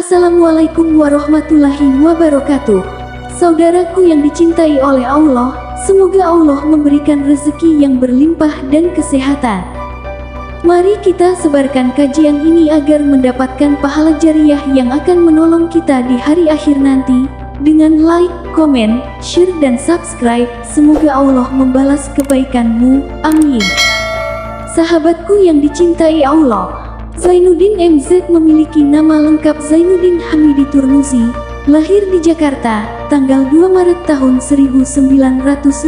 Assalamualaikum warahmatullahi wabarakatuh. Saudaraku yang dicintai oleh Allah, semoga Allah memberikan rezeki yang berlimpah dan kesehatan. Mari kita sebarkan kajian ini agar mendapatkan pahala jariah yang akan menolong kita di hari akhir nanti. Dengan like, komen, share dan subscribe, semoga Allah membalas kebaikanmu. Amin. Sahabatku yang dicintai Allah, Zainuddin MZ memiliki nama lengkap Zainuddin Hamidi Turmuzi, lahir di Jakarta, tanggal 2 Maret tahun 1952.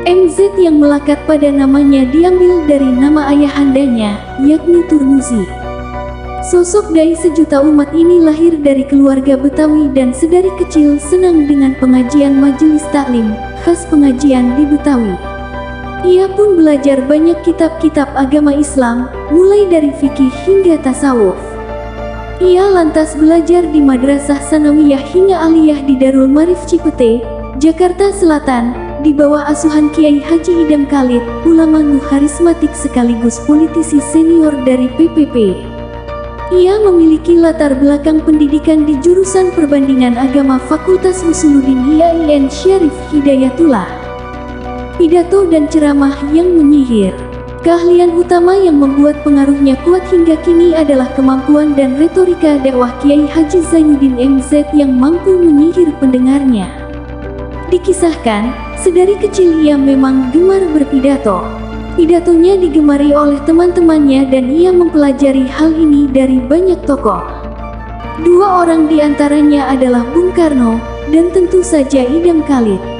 MZ yang melekat pada namanya diambil dari nama ayahandanya, yakni Turmuzi. Sosok dai sejuta umat ini lahir dari keluarga Betawi dan sedari kecil senang dengan pengajian majelis taklim, khas pengajian di Betawi. Ia pun belajar banyak kitab-kitab agama Islam, mulai dari fikih hingga tasawuf. Ia lantas belajar di Madrasah Sanawiyah hingga aliyah di Darul Marif Cipete, Jakarta Selatan, di bawah asuhan Kiai Haji Idam Khalid, ulama nuharismatik sekaligus politisi senior dari PPP. Ia memiliki latar belakang pendidikan di jurusan Perbandingan Agama Fakultas Usuluddin IAIN Syarif Hidayatullah. Pidato dan ceramah yang menyihir. Keahlian utama yang membuat pengaruhnya kuat hingga kini adalah kemampuan dan retorika dakwah Kiai Haji Zainuddin MZ yang mampu menyihir pendengarnya. Dikisahkan, sedari kecil ia memang gemar berpidato. Pidatonya digemari oleh teman-temannya dan ia mempelajari hal ini dari banyak tokoh. Dua orang di antaranya adalah Bung Karno dan tentu saja Idam Khalid.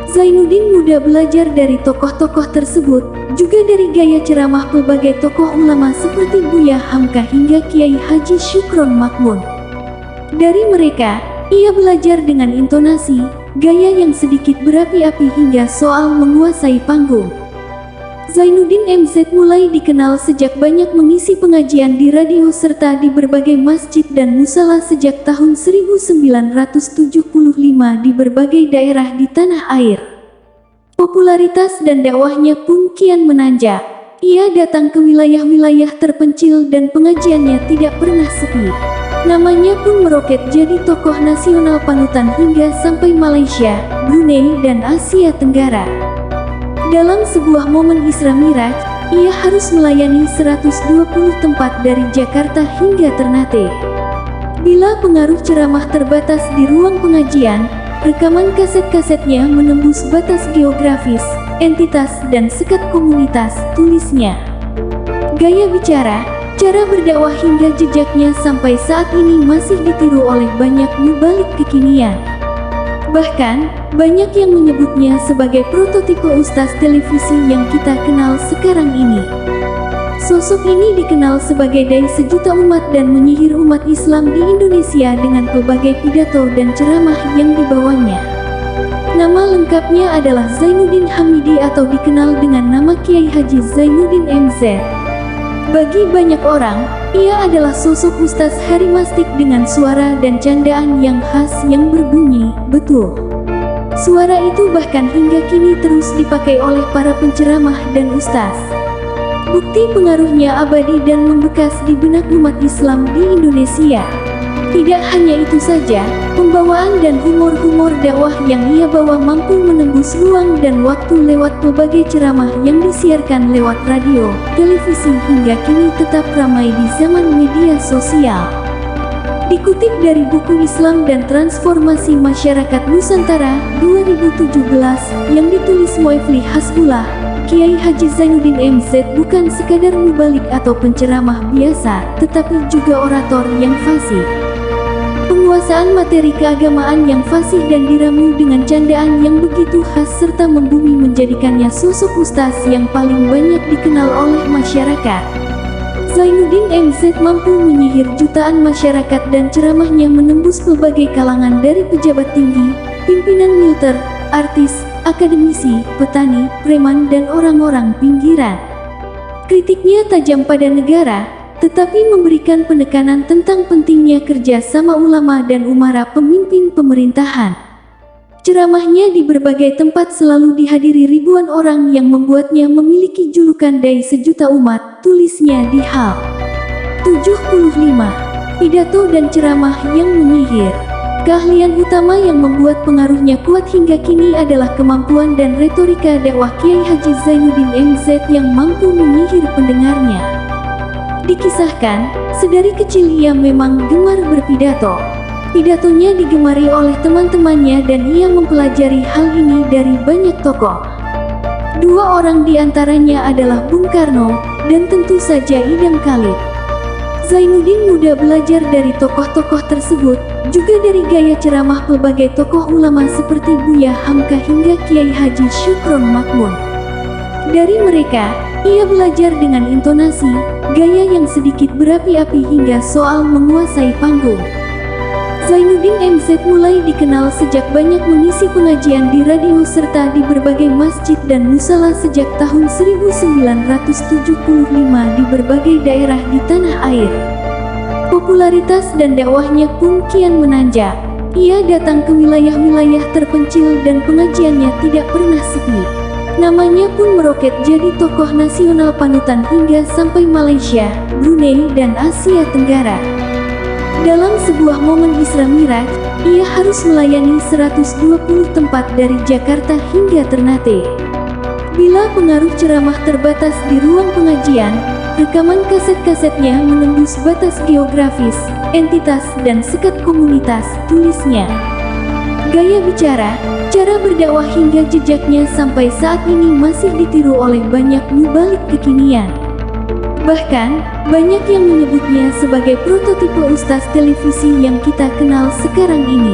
Zainuddin muda belajar dari tokoh-tokoh tersebut, juga dari gaya ceramah pelbagai tokoh ulama seperti Buya Hamka hingga Kiai Haji Syukron Makmun. Dari mereka, ia belajar dengan intonasi, gaya yang sedikit berapi-api hingga soal menguasai panggung. Zainuddin MZ mulai dikenal sejak banyak mengisi pengajian di radio serta di berbagai masjid dan musala sejak tahun 1975 di berbagai daerah di tanah air. Popularitas dan dakwahnya pun kian menanjak. Ia datang ke wilayah-wilayah terpencil dan pengajiannya tidak pernah sepi. Namanya pun meroket jadi tokoh nasional panutan hingga sampai Malaysia, Brunei dan Asia Tenggara. Dalam sebuah momen Isra Miraj, ia harus melayani 120 tempat dari Jakarta hingga Ternate. Bila pengaruh ceramah terbatas di ruang pengajian, rekaman kaset-kasetnya menembus batas geografis, entitas dan sekat komunitas, tulisnya. Gaya bicara, cara berdakwah hingga jejaknya sampai saat ini masih ditiru oleh banyak mubalik kekinian. Bahkan, banyak yang menyebutnya sebagai prototipe ustaz televisi yang kita kenal sekarang ini. Sosok ini dikenal sebagai dai sejuta umat dan menyihir umat Islam di Indonesia dengan pelbagai pidato dan ceramah yang dibawanya. Nama lengkapnya adalah Zainuddin Hamidi atau dikenal dengan nama Kiai Haji Zainuddin MZ. Bagi banyak orang, ia adalah sosok ustaz harimastik dengan suara dan candaan yang khas yang berbunyi, betul. Suara itu bahkan hingga kini terus dipakai oleh para penceramah dan ustaz. Bukti pengaruhnya abadi dan membekas di benak umat Islam di Indonesia. Tidak hanya itu saja, pembawaan dan humor-humor dakwah yang ia bawa mampu menembus ruang dan waktu lewat pelbagai ceramah yang disiarkan lewat radio, televisi hingga kini tetap ramai di zaman media sosial. Dikutip dari buku Islam dan Transformasi Masyarakat Nusantara 2017 yang ditulis Muefli Hasbullah, Kiai Haji Zainuddin MZ bukan sekadar mubalik atau penceramah biasa, tetapi juga orator yang fasih. Penguasaan materi keagamaan yang fasih dan diramu dengan candaan yang begitu khas serta membumi menjadikannya sosok ustaz yang paling banyak dikenal oleh masyarakat. Zainuddin MZ mampu menyihir jutaan masyarakat dan ceramahnya menembus pelbagai kalangan dari pejabat tinggi, pimpinan militer, artis, akademisi, petani, preman dan orang-orang pinggiran. Kritiknya tajam pada negara, tetapi memberikan penekanan tentang pentingnya kerja sama ulama dan umara pemimpin pemerintahan. Ceramahnya di berbagai tempat selalu dihadiri ribuan orang yang membuatnya memiliki julukan dai sejuta umat, tulisnya di Hal 75. pidato dan ceramah yang menyihir. Keahlian utama yang membuat pengaruhnya kuat hingga kini adalah kemampuan dan retorika dakwah Kiai Haji Zainuddin MZ yang mampu menyihir pendengarnya. Dikisahkan, sedari kecil ia memang gemar berpidato. Pidatonya digemari oleh teman-temannya dan ia mempelajari hal ini dari banyak tokoh. Dua orang di antaranya adalah Bung Karno dan tentu saja Idam Khalid. Zainuddin muda belajar dari tokoh-tokoh tersebut, juga dari gaya ceramah pelbagai tokoh ulama seperti Buya Hamka hingga Kiai Haji Syukron Makmun. Dari mereka, ia belajar dengan intonasi, gaya yang sedikit berapi-api hingga soal menguasai panggung. Zainuddin MZ mulai dikenal sejak banyak mengisi pengajian di radio serta di berbagai masjid dan musala sejak tahun 1975 di berbagai daerah di tanah air. Popularitas dan dakwahnya pun kian menanjak. Ia datang ke wilayah-wilayah terpencil dan pengajiannya tidak pernah sepi. Namanya pun meroket jadi tokoh nasional panutan hingga sampai Malaysia, Brunei, dan Asia Tenggara. Dalam sebuah momen Isra Miraj, ia harus melayani 120 tempat dari Jakarta hingga Ternate. Bila pengaruh ceramah terbatas di ruang pengajian, rekaman kaset-kasetnya menembus batas geografis, entitas, dan sekat komunitas, tulisnya. Gaya bicara, cara berdakwah hingga jejaknya sampai saat ini masih ditiru oleh banyak mubalik kekinian. Bahkan, banyak yang menyebutnya sebagai prototipe ustaz televisi yang kita kenal sekarang ini.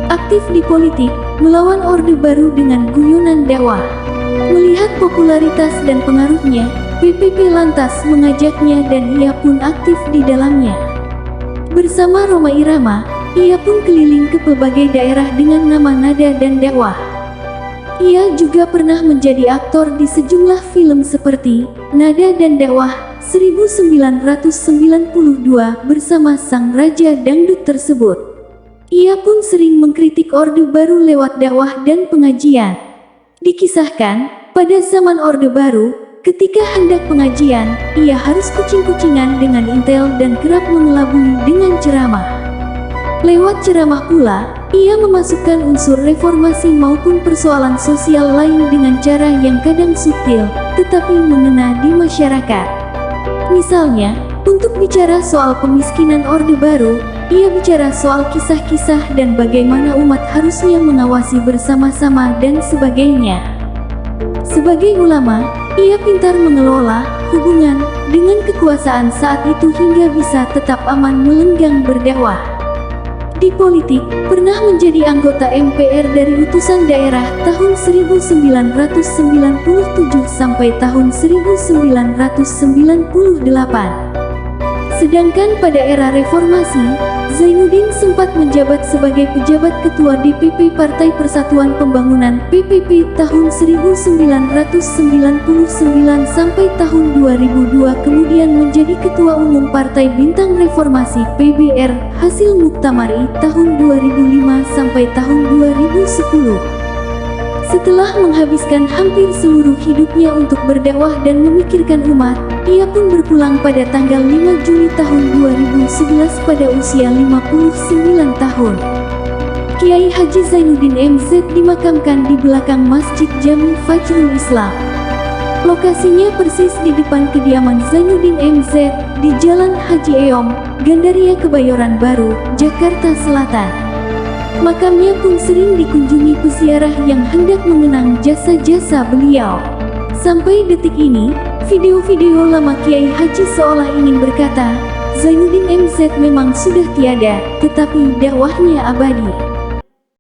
Aktif di politik, melawan Orde Baru dengan guyonan dakwah. Melihat popularitas dan pengaruhnya, PPP lantas mengajaknya dan ia pun aktif di dalamnya. Bersama Rhoma Irama, ia pun keliling ke pelbagai daerah dengan nama nada dan dakwah. Ia juga pernah menjadi aktor di sejumlah film seperti Nada dan Dakwah 1992 bersama sang Raja Dangdut tersebut. Ia pun sering mengkritik Orde Baru lewat dakwah dan pengajian. Dikisahkan, pada zaman Orde Baru, ketika hendak pengajian, ia harus kucing-kucingan dengan intel dan kerap mengelabui dengan ceramah. Lewat ceramah pula, ia memasukkan unsur reformasi maupun persoalan sosial lain dengan cara yang kadang subtil, tetapi mengena di masyarakat. Misalnya, untuk bicara soal pemiskinan Orde Baru, ia bicara soal kisah-kisah dan bagaimana umat harusnya mengawasi bersama-sama dan sebagainya. Sebagai ulama, ia pintar mengelola hubungan dengan kekuasaan saat itu hingga bisa tetap aman melenggang berdakwah. Di politik, pernah menjadi anggota MPR dari utusan daerah tahun 1997 sampai tahun 1998. Sedangkan pada era reformasi, Zainuddin sempat menjabat sebagai pejabat ketua DPP Partai Persatuan Pembangunan (PPP) tahun 1999 sampai tahun 2002, kemudian menjadi ketua umum Partai Bintang Reformasi (PBR) hasil Muktamari tahun 2005 sampai tahun 2010. Setelah menghabiskan hampir seluruh hidupnya untuk berdakwah dan memikirkan umat, ia pun berpulang pada tanggal 5 Juli tahun 2011 pada usia 59 tahun. Kiai Haji Zainuddin MZ dimakamkan di belakang Masjid Jami Fajrul Islam. Lokasinya persis di depan kediaman Zainuddin MZ di Jalan Haji Eom, Gandaria Kebayoran Baru, Jakarta Selatan. Makamnya pun sering dikunjungi peziarah yang hendak mengenang jasa-jasa beliau. Sampai detik ini, video-video lama Kiai Haji seolah ingin berkata, Zainuddin MZ memang sudah tiada, tetapi dakwahnya abadi.